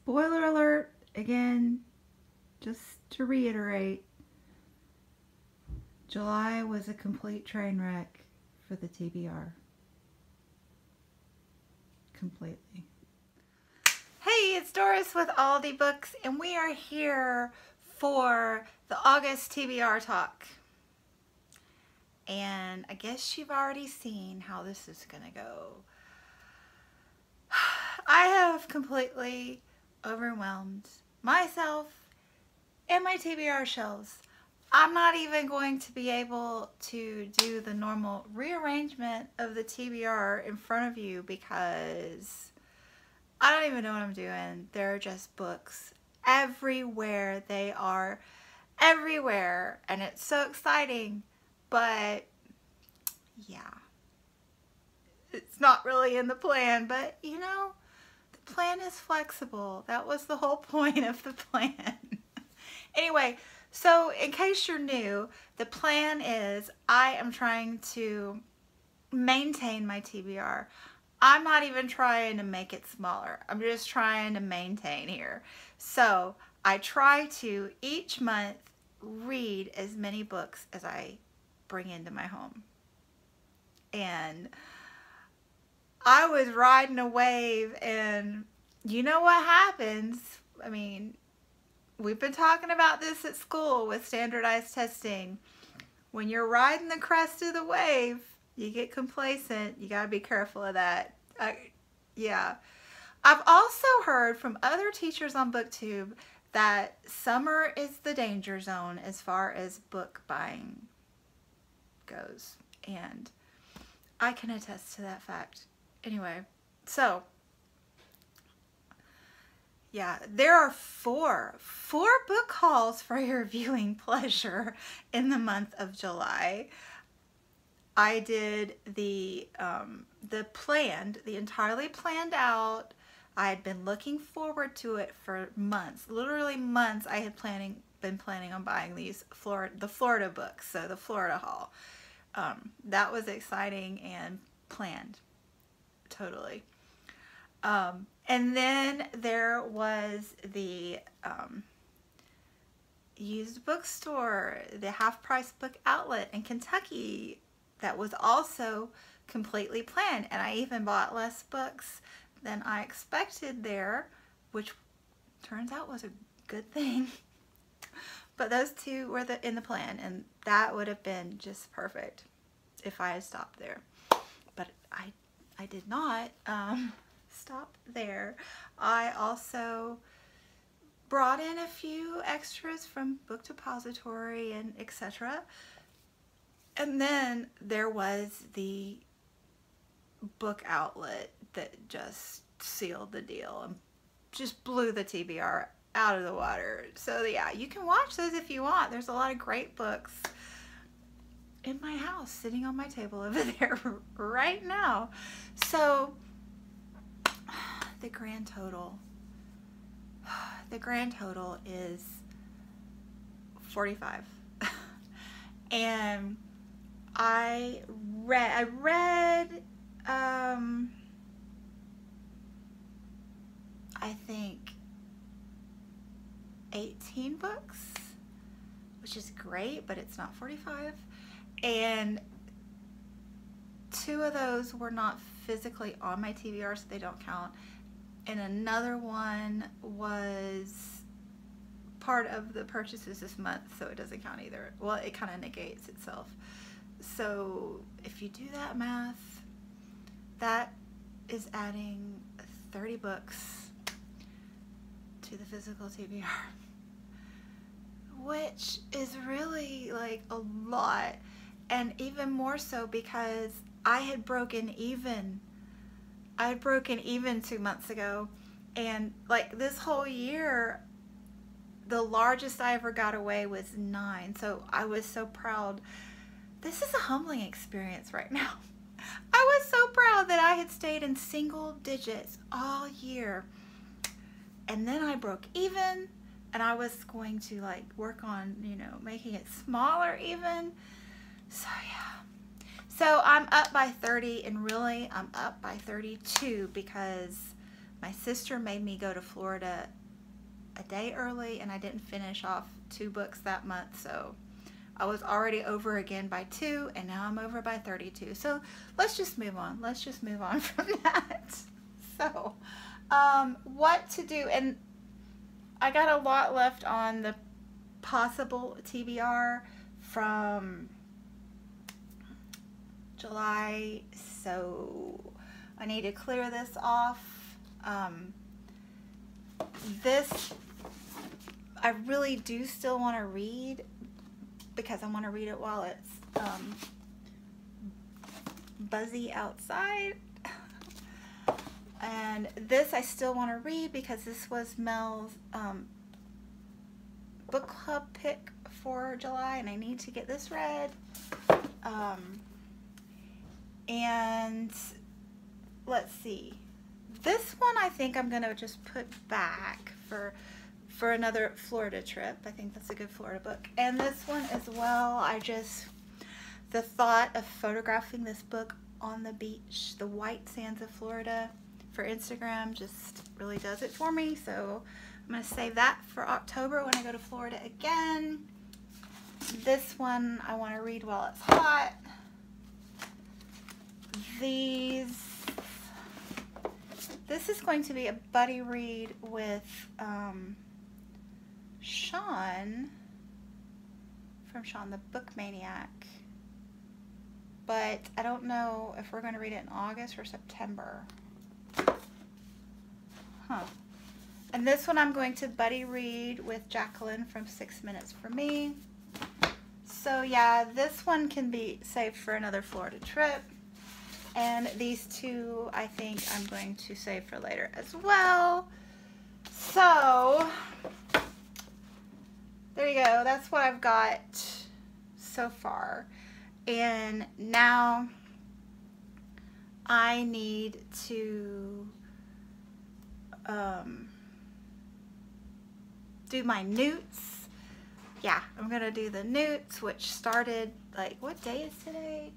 Spoiler alert, again, just to reiterate, July was a complete train wreck for the TBR. Completely. Hey, it's Doris with Aldi Books, and we are here for the August TBR Talk. And I guess you've already seen how this is going to go. I have completely overwhelmed myself and my TBR shelves. I'm not even going to be able to do the normal rearrangement of the TBR in front of you because I don't even know what I'm doing. There are just books everywhere. They are everywhere, and it's so exciting, but yeah, it's not really in the plan, but you know, the plan is flexible. That was the whole point of the plan. Anyway, so in case you're new, the plan is I am trying to maintain my TBR. I'm not even trying to make it smaller. I'm just trying to maintain here. So I try to each month read as many books as I bring into my home. And I was riding a wave, and you know what happens? I mean, we've been talking about this at school with standardized testing. When you're riding the crest of the wave, you get complacent. You got to be careful of that. Yeah. I've also heard from other teachers on BookTube that summer is the danger zone as far as book buying goes. And I can attest to that fact. Anyway, so yeah, there are four book hauls for your viewing pleasure in the month of July. I did the entirely planned out. I had been looking forward to it for months, literally months. I had been planning on buying the Florida books, so the Florida haul. That was exciting and planned, totally. And then there was the used bookstore, the Half Price Book Outlet in Kentucky. That was also completely planned, and I even bought less books than I expected there, which turns out was a good thing. But those two were in the plan, and that would have been just perfect if I had stopped there. But I did not stop there. I also brought in a few extras from Book Depository and etc. And then there was the book outlet that just sealed the deal and just blew the TBR out of the water. So yeah, you can watch those if you want. There's a lot of great books in my house sitting on my table over there right now. So the grand total is 45. And I read I think 18 books, which is great, but it's not 45. And 2 of those were not physically on my TBR, so they don't count. And another one was part of the purchases this month, so it doesn't count either. Well, it kind of negates itself. So if you do that math, that is adding 30 books to the physical TBR, which is really like a lot. And even more so because I had broken even. I had broken even 2 months ago, and like this whole year, the largest I ever got away was 9. So I was so proud. This is a humbling experience right now. I was so proud that I had stayed in single digits all year. And then I broke even, and I was going to like work on, you know, making it smaller even. So yeah. So I'm up by 30, and really I'm up by 32 because My sister made me go to Florida a day early, and I didn't finish off 2 books that month, so I was already over again by 2, and now I'm over by 32. So let's just move on. Let's just move on from that. So, what to do, and I got a lot left on the possible TBR from July, so I need to clear this off. This I really do still want to read, because I want to read it while it's buzzy outside. And this I still want to read because this was Mel's book club pick for July, and I need to get this read. And let's see. This one I think I'm going to just put back for another Florida trip. I think that's a good Florida book. And this one as well, the thought of photographing this book on the beach, the white sands of Florida, for Instagram just really does it for me. So I'm going to save that for October when I go to Florida again. This one I want to read while it's hot. This is going to be a buddy read with Sean, from Sean the Book Maniac. But I don't know if we're going to read it in August or September. And this one I'm going to buddy read with Jacqueline from 6 Minutes for Me. So yeah, this one can be saved for another Florida trip. And these 2 I think I'm going to save for later as well. So there you go. That's what I've got so far. And now I need to do my newts. Yeah, I'm gonna do the newts, which started, like, what day is today?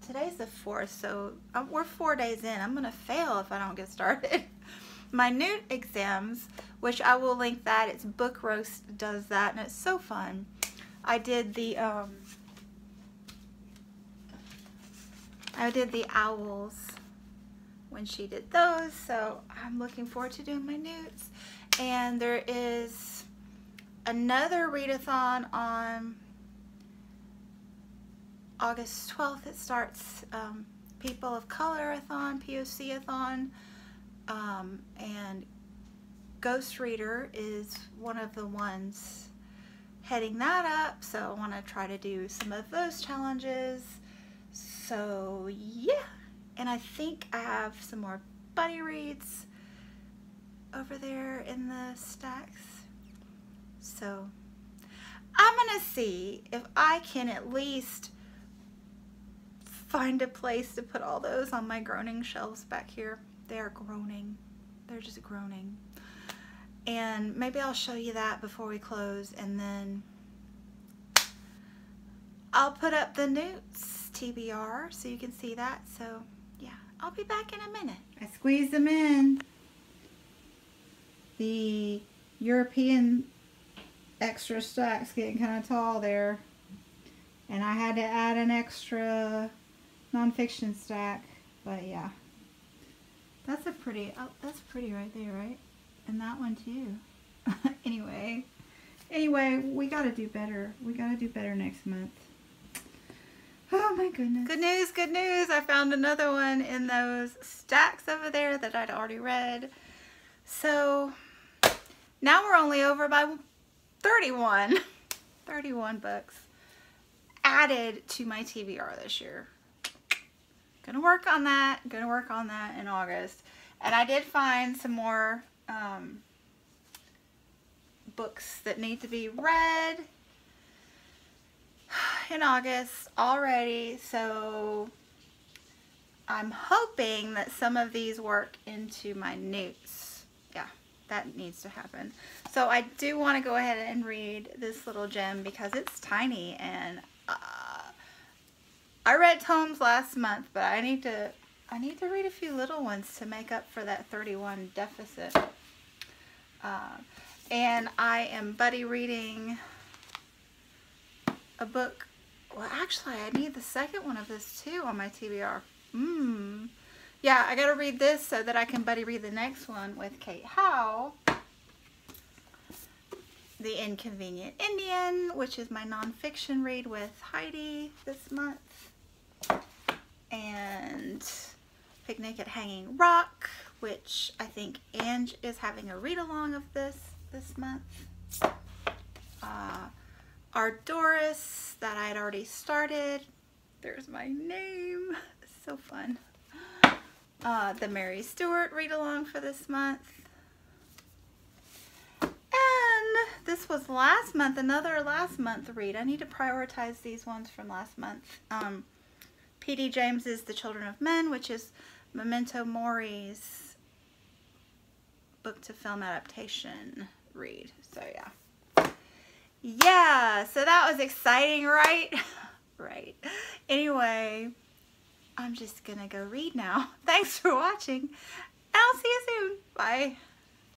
Today's the 4th, so we're 4 days in. I'm gonna fail if I don't get started. My newt exams, which I will link that. It's Book Roast does that, and it's so fun. I did the owls when she did those, so I'm looking forward to doing my newts. And there is another readathon on August 12th. It starts People of Color-a-thon, POC-a-thon, and Ghost Reader is one of the ones heading that up, so I want to try to do some of those challenges. So yeah, and I think I have some more buddy reads over there in the stacks. So I'm gonna see if I can at least find a place to put all those on my groaning shelves back here. They are groaning. They're just groaning. And maybe I'll show you that before we close, and then I'll put up the newts TBR so you can see that. So yeah, I'll be back in a minute. I squeezed them in. The European extra stack's getting kind of tall there, and I had to add an extra nonfiction stack. But yeah, that's pretty right there, right? And that one too. anyway, we gotta do better. We gotta do better next month. Oh my goodness. Good news. I found another one in those stacks over there that I'd already read. So now we're only over by 31 books added to my TBR this year. Gonna work on that in August. And I did find some more books that need to be read in August already, so I'm hoping that some of these work into my newts. Yeah, that needs to happen. So I do want to go ahead and read this little gem because it's tiny, and I read tomes last month, but I I need to read a few little ones to make up for that 31 deficit. And I am buddy reading a book. Well, actually, I need the second one of this too on my TBR. Yeah, I gotta read this so that I can buddy read the next one with Kate Howe. The Inconvenient Indian, which is my nonfiction read with Heidi this month. And Picnic at Hanging Rock, which I think Ange is having a read-along of this month. Our Doris, that I had already started. There's my name. It's so fun. The Mary Stewart read-along for this month. And this was last month, another last month read. I need to prioritize these ones from last month. P.D. James's The Children of Men, which is Memento Mori's book to film adaptation read. So yeah. Yeah, so that was exciting, right? Right. Anyway, I'm just gonna go read now. Thanks for watching, and I'll see you soon. Bye.